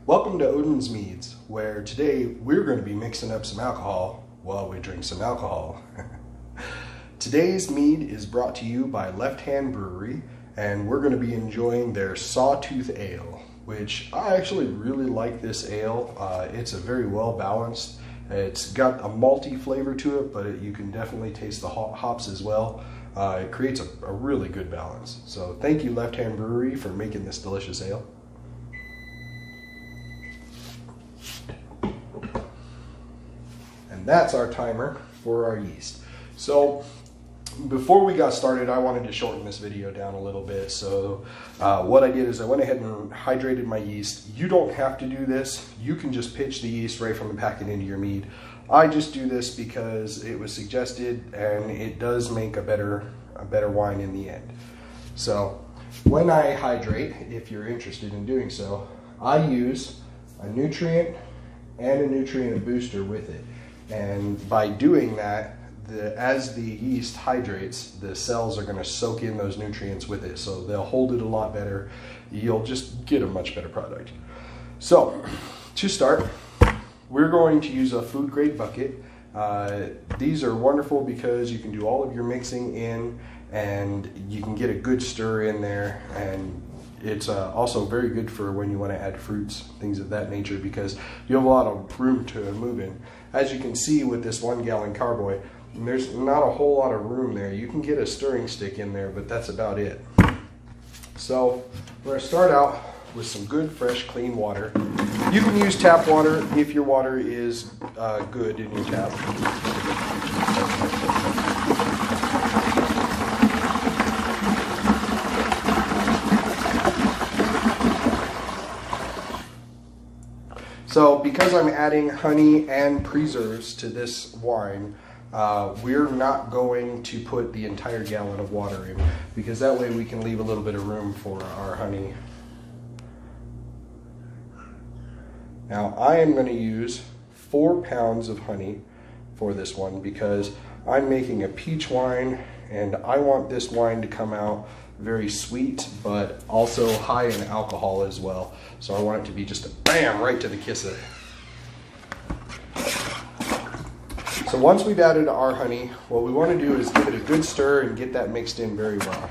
Welcome to Odin's Meads, where today we're going to be mixing up some alcohol while we drink some alcohol. Today's mead is brought to you by Left Hand Brewery, and we're going to be enjoying their Sawtooth Ale, which I actually really like this ale. It's a very well balanced. It's got a malty flavor to it, but you can definitely taste the hops as well. It creates a really good balance. So thank you, Left Hand Brewery, for making this delicious ale. And that's our timer for our yeast. So before we got started, I wanted to shorten this video down a little bit. So what I did is I went ahead and hydrated my yeast. You don't have to do this. You can just pitch the yeast right from the packet into your mead. I just do this because it was suggested, and it does make a better wine in the end. So when I hydrate, if you're interested in doing so, I use a nutrient and a nutrient booster with it. And by doing that, as the yeast hydrates, the cells are going to soak in those nutrients with it, so they'll hold it a lot better. You'll just get a much better product. So to start, we're going to use a food grade bucket. These are wonderful because you can do all of your mixing in, and you can get a good stir in there, and it's also very good for when you want to add fruits, things of that nature, because you have a lot of room to move in. As you can see with this 1 gallon carboy, there's not a whole lot of room there. You can get a stirring stick in there, but that's about it. So we're going to start out with some good, fresh, clean water. You can use tap water if your water is good in your tap. So because I'm adding honey and preserves to this wine, we're not going to put the entire gallon of water in, because that way we can leave a little bit of room for our honey. Now I am going to use 4 pounds of honey for this one, because I'm making a peach wine, and I want this wine to come out very sweet, but also high in alcohol as well. So I want it to be just a bam, right to the kisser. So once we've added our honey, what we want to do is give it a good stir and get that mixed in very well.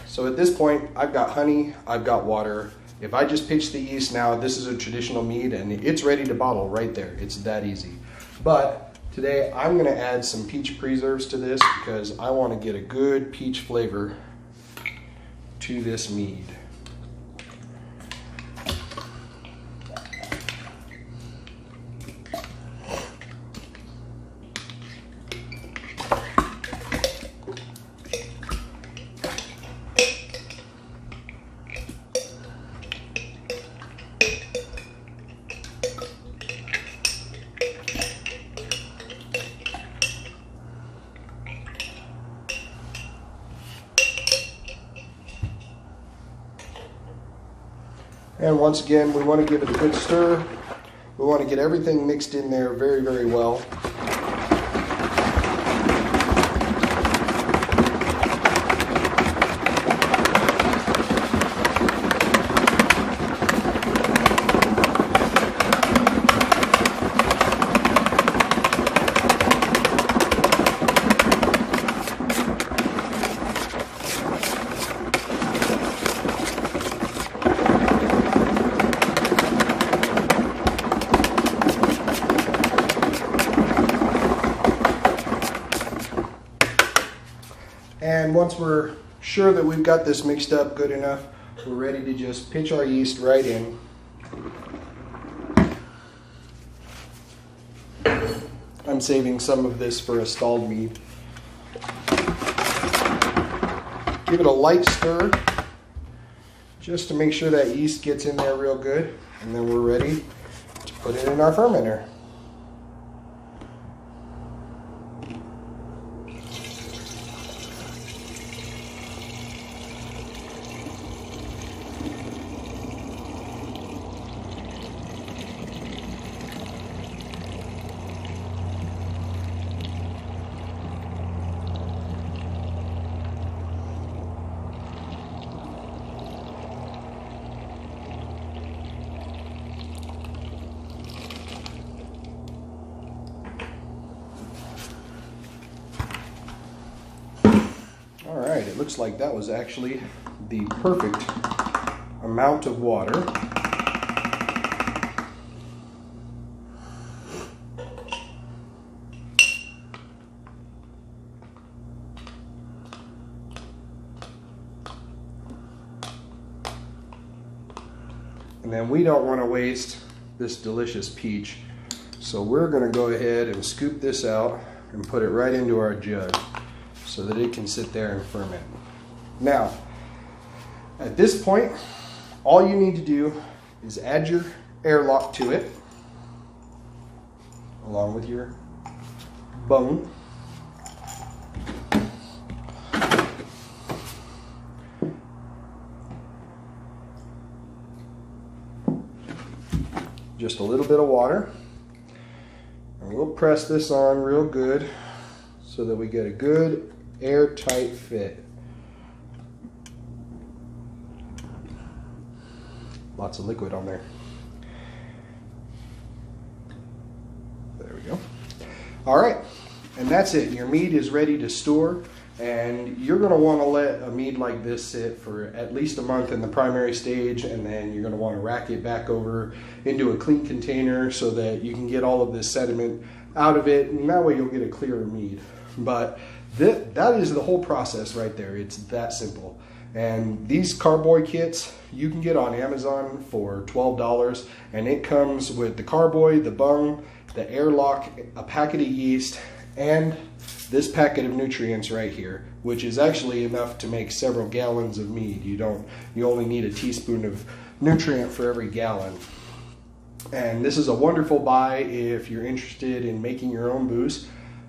So at this point, I've got honey, I've got water. If I just pitch the yeast now, this is a traditional mead, and it's ready to bottle right there. It's that easy. But today I'm going to add some peach preserves to this, because I want to get a good peach flavor to this mead. And once again, we want to give it a good stir. We want to get everything mixed in there very, very well. And once we're sure that we've got this mixed up good enough, we're ready to just pitch our yeast right in. I'm saving some of this for a stalled mead. Give it a light stir just to make sure that yeast gets in there real good, and then we're ready to put it in our fermenter. it looks like that was actually the perfect amount of water. And then we don't want to waste this delicious peach, so we're going to go ahead and scoop this out and put it right into our jug so that it can sit there and ferment. Now, at this point, all you need to do is add your airlock to it, along with your bone. Just a little bit of water, and we'll press this on real good so that we get a good airtight fit. Lots of liquid on there. There we go. All right, and that's it. Your mead is ready to store, and you're going to want to let a mead like this sit for at least a month in the primary stage, and then you're going to want to rack it back over into a clean container so that you can get all of this sediment out of it, and that way you'll get a clearer mead. But that is the whole process right there. It's that simple. And these carboy kits you can get on Amazon for $12, and it comes with the carboy, the bung, the airlock, a packet of yeast, and this packet of nutrients right here, which is actually enough to make several gallons of mead. You only need a teaspoon of nutrient for every gallon. And this is a wonderful buy if you're interested in making your own booze.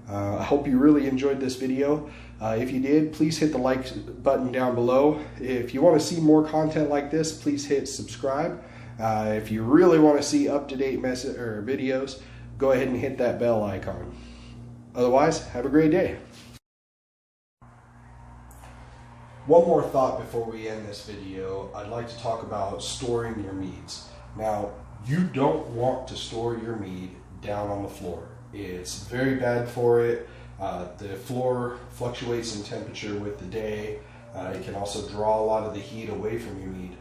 I hope you really enjoyed this video. If you did, please hit the like button down below. If you want to see more content like this, please hit subscribe. If you really want to see up-to-date videos, go ahead and hit that bell icon. Otherwise, have a great day. One more thought before we end this video. I'd like to talk about storing your meads. Now, you don't want to store your mead down on the floor. It's very bad for it. The floor fluctuates in temperature with the day. It can also draw a lot of the heat away from your mead.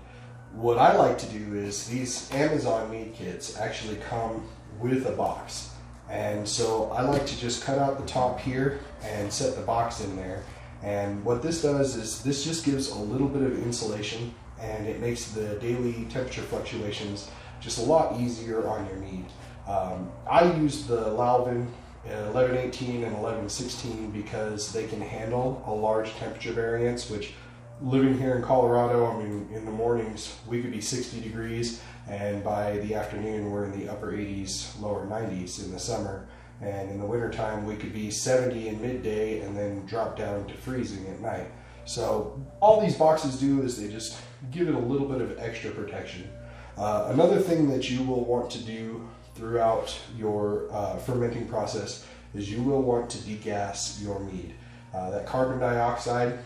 What I like to do is these Amazon mead kits actually come with a box. And so I like to just cut out the top here and set the box in there. And what this does is this just gives a little bit of insulation, and it makes the daily temperature fluctuations just a lot easier on your mead. I use the Lalvin 1118 and 1116 because they can handle a large temperature variance, which living here in Colorado, I mean, in the mornings we could be 60 degrees, and by the afternoon we're in the upper 80s, lower 90s in the summer, and in the wintertime we could be 70 in midday and then drop down to freezing at night. So all these boxes do is they just give it a little bit of extra protection. Another thing that you will want to do throughout your fermenting process is you will want to degas your mead. That carbon dioxide,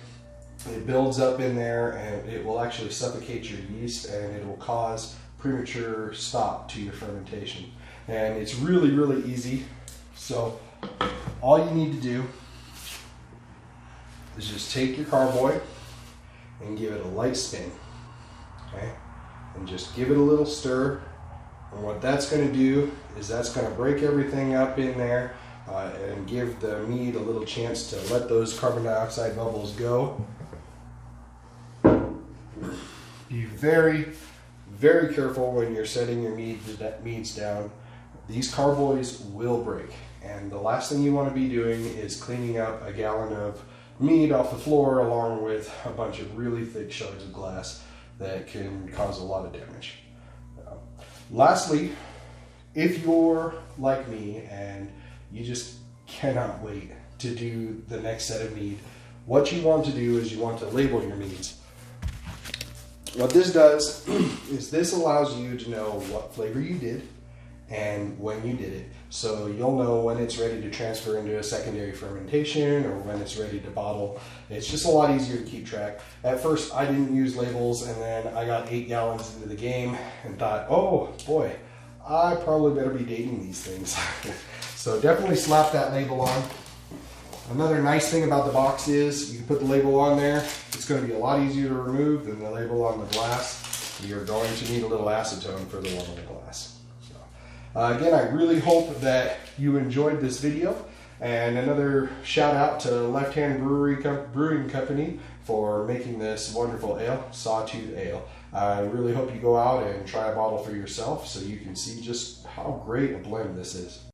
it builds up in there and it will actually suffocate your yeast, and it will cause premature stop to your fermentation. And it's really, really easy. So all you need to do is just take your carboy and give it a light spin, okay? And just give it a little stir. And what that's going to do is that's going to break everything up in there and give the mead a little chance to let those carbon dioxide bubbles go. Be very, very careful when you're setting your meads down. These carboys will break, and the last thing you want to be doing is cleaning up a gallon of mead off the floor along with a bunch of really thick shards of glass that can cause a lot of damage. Lastly, if you're like me and you just cannot wait to do the next set of mead, what you want to do is you want to label your meads. What this does is this allows you to know what flavor you did and when you did it. So you'll know when it's ready to transfer into a secondary fermentation or when it's ready to bottle. It's just a lot easier to keep track. At first I didn't use labels, and then I got 8 gallons into the game and thought, oh boy, I probably better be dating these things. So definitely slap that label on. Another nice thing about the box is you can put the label on there. It's going to be a lot easier to remove than the label on the glass. You're going to need a little acetone for the one on the glass. So, again, I really hope that you enjoyed this video. And another shout out to Left Hand Brewing Company for making this wonderful ale, Sawtooth Ale. I really hope you go out and try a bottle for yourself so you can see just how great a blend this is.